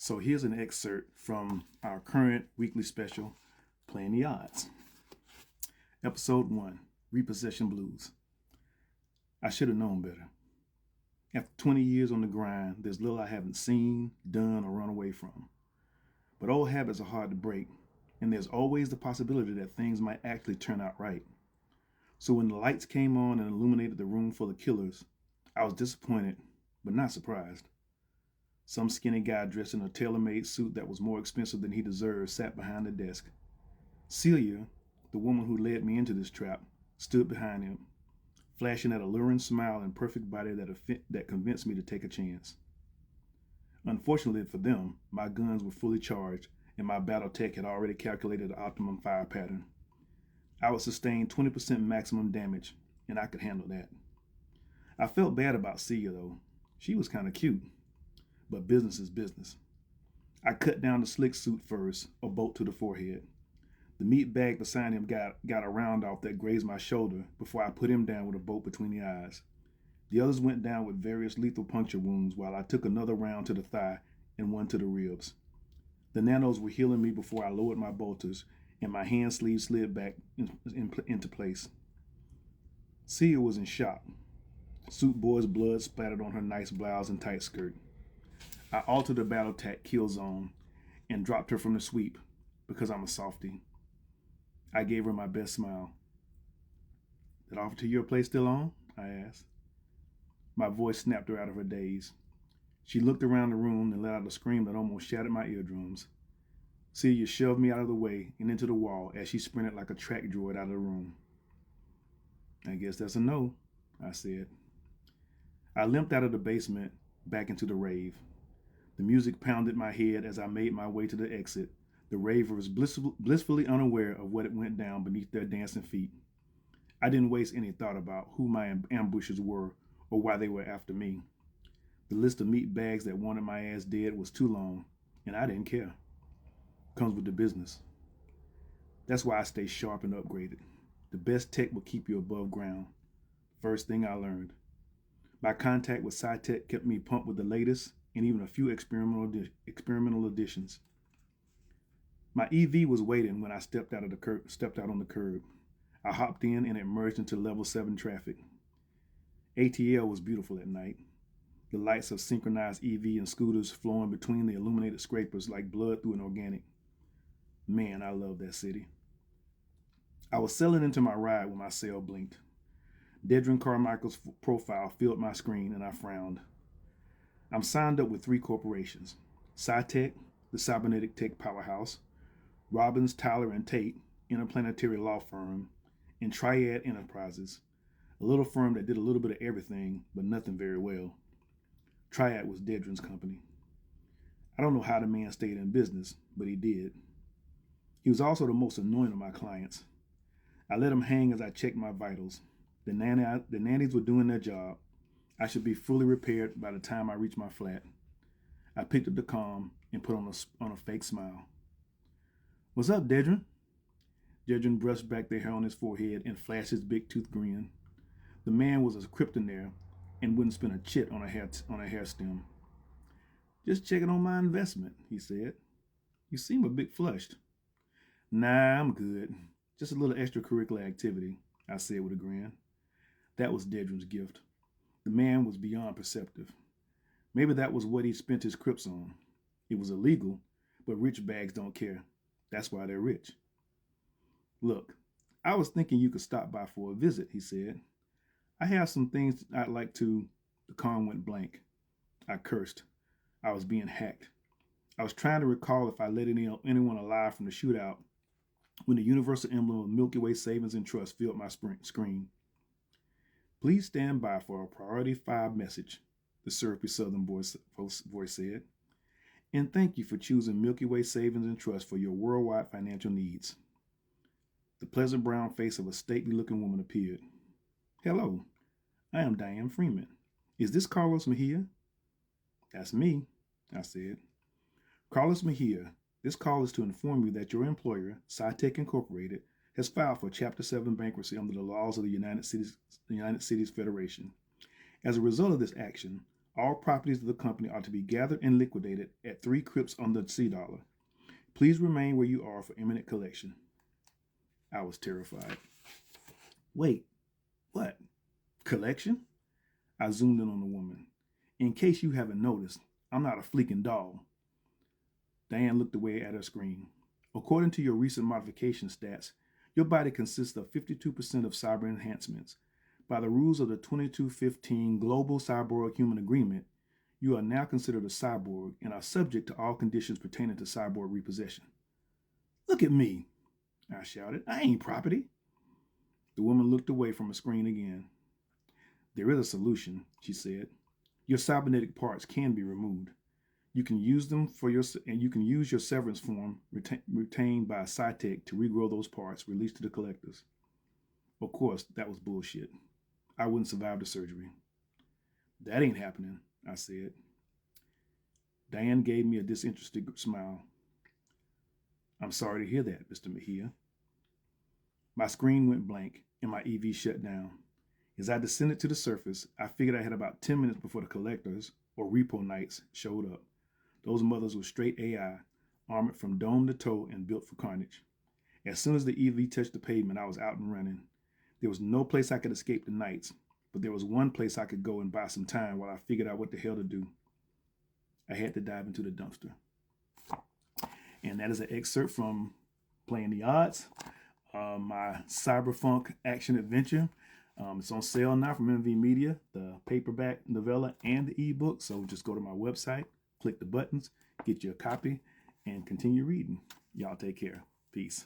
So here's an excerpt from our current weekly special, Playing the Odds. Episode 1, Repossession Blues. I should have known better. After 20 years on the grind, there's little I haven't seen, done, or run away from. But old habits are hard to break, and there's always the possibility that things might actually turn out right. So when the lights came on and illuminated the room full of killers, I was disappointed, but not surprised. Some skinny guy dressed in a tailor-made suit that was more expensive than he deserved sat behind the desk. Celia, the woman who led me into this trap, stood behind him, flashing that alluring smile and perfect body that convinced me to take a chance. Unfortunately for them, my guns were fully charged and my battle tech had already calculated the optimum fire pattern. I would sustain 20% maximum damage, and I could handle that. I felt bad about Celia though. She was kind of cute. But business is business. I cut down the slick suit first, a bolt to the forehead. The meat bag beside him got a round off that grazed my shoulder before I put him down with a bolt between the eyes. The others went down with various lethal puncture wounds while I took another round to the thigh and one to the ribs. The nanos were healing me before I lowered my bolters and my hand sleeve slid back into place. Celia was in shock. Suit boy's blood splattered on her nice blouse and tight skirt. I altered the battle tack kill zone and dropped her from the sweep because I'm a softie. I gave her my best smile. "That offer to your place still on?" I asked. My voice snapped her out of her daze. She looked around the room and let out a scream that almost shattered my eardrums. Celia shoved me out of the way and into the wall as she sprinted like a track droid out of the room. "I guess that's a no," I said. I limped out of the basement back into the rave. The music pounded my head as I made my way to the exit, the ravers blissfully unaware of what went down beneath their dancing feet. I didn't waste any thought about who my ambushers were or why they were after me. The list of meat bags that wanted my ass dead was too long, and I didn't care. Comes with the business. That's why I stay sharp and upgraded. The best tech will keep you above ground. First thing I learned. My contact with SciTech kept me pumped with the latest and even a few experimental additions. My EV was waiting when I stepped out on the curb. I hopped in and it merged into level 7 traffic. ATL was beautiful at night. The lights of synchronized EV and scooters flowing between the illuminated scrapers like blood through an organic. Man, I love that city. I was settling into my ride when my cell blinked. Dedrin Carmichael's profile filled my screen and I frowned. I'm signed up with 3 corporations: SciTech, the cybernetic tech powerhouse, Robbins, Tyler, and Tate, interplanetary law firm, and Triad Enterprises, a little firm that did a little bit of everything, but nothing very well. Triad was Dedrin's company. I don't know how the man stayed in business, but he did. He was also the most annoying of my clients. I let him hang as I checked my vitals. The nannies were doing their job. I should be fully repaired by the time I reached my flat. I picked up the comm and put on a fake smile. "What's up, Dedrin?" Dedrin brushed back the hair on his forehead and flashed his big tooth grin. The man was a kryptonaire and wouldn't spend a chit on a hair stem. "Just checking on my investment," he said. "You seem a bit flushed." "Nah, I'm good. Just a little extracurricular activity," I said with a grin. That was Dedrin's gift. The man was beyond perceptive. Maybe that was what he spent his crips on. It was illegal, but rich bags don't care. That's why they're rich. "Look, I was thinking you could stop by for a visit," he said. "I have some things I'd like to..." The comm went blank. I cursed. I was being hacked. I was trying to recall if I let anyone alive from the shootout when the universal emblem of Milky Way Savings and Trust filled my screen. "Please stand by for a priority 5 message," the syrupy southern voice said. "And thank you for choosing Milky Way Savings and Trust for your worldwide financial needs." The pleasant brown face of a stately-looking woman appeared. "Hello, I am Diane Freeman. Is this Carlos Mejia?" "That's me," I said. "Carlos Mejia, this call is to inform you that your employer, SciTech Incorporated, has filed for Chapter 7 bankruptcy under the laws of the United Cities Federation. As a result of this action, All properties of the company are to be gathered and liquidated at 3 crypts on the C dollar. Please remain where you are for imminent collection. I was terrified. Wait, what? Collection? I zoomed in on the woman. In case you haven't noticed, I'm not a fleeking doll. Diane looked away at her screen. According to your recent modification stats, your body consists of 52% of cyber enhancements. By the rules of the 2215 Global Cyborg Human Agreement, you are now considered a cyborg and are subject to all conditions pertaining to cyborg repossession. Look at me, I shouted. I ain't property. The woman looked away from her screen again. There is a solution, she said. Your cybernetic parts can be removed. You can use them and you can use your severance form retained by SciTech to regrow those parts released to the collectors. Of course, that was bullshit. I wouldn't survive the surgery. That ain't happening, I said. Diane gave me a disinterested smile. I'm sorry to hear that, Mr. Mejia. My screen went blank and my EV shut down. As I descended to the surface, I figured I had about 10 minutes before the collectors, or repo knights, showed up. Those mothers were straight AI, armored from dome to toe and built for carnage. As soon as the EV touched the pavement, I was out and running. There was no place I could escape the knights, but there was one place I could go and buy some time while I figured out what the hell to do. I had to dive into the dumpster. And that is an excerpt from Playing the Odds, my cyberpunk action adventure. It's on sale now from MVmedia, the paperback novella and the ebook. So just go to my website, click the buttons, get you a copy, and continue reading. Y'all take care. Peace.